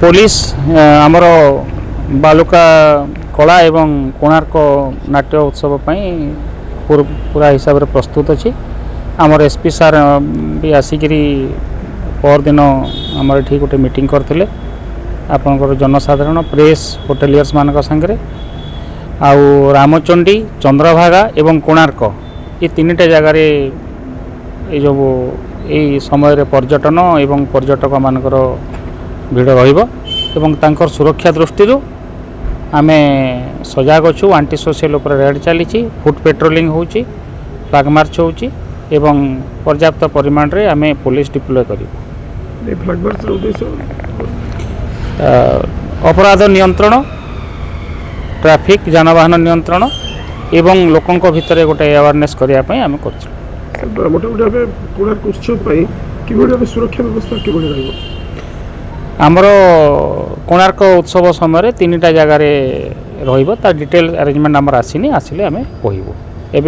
Police आमर बालुका कला एवं कोणार्क नाट्य उत्सव पूरा हिसाब से प्रस्तुत अच्छी आमर एसपी सार भी आसिक पर दिन आमर ये गोटे मीटिंग करते आपंकर जनसाधारण प्रेस होटेलियर्स मान सागर आउ रामचंडी चंद्रभागा एवं कोणार्क ये तीन टा जगार जो यही समय पर्यटन एवं पर्यटक मानकर भिड़ रही सुरक्षा दृष्टि आमे सजग अच्छु आंटी सोशल रेड चली फुट पेट्रोलिंग होची फ्लैग मार्च होची एवं पर्याप्त परिमाण रे आमे पुलिस डिप्लॉय करी अपराध नियंत्रण ट्रैफिक जानवाहन नियंत्रण एवं लोकों भितर गोटे अवेयरनेस करने आम कर मोटामोटी कोणार्क उत्सव सुरक्षा व्यवस्था आमर कोणार्क उत्सव समय तीन टा जगार डिटेल अरेंजमेंट आमर आसनी आसिले आम कहबू।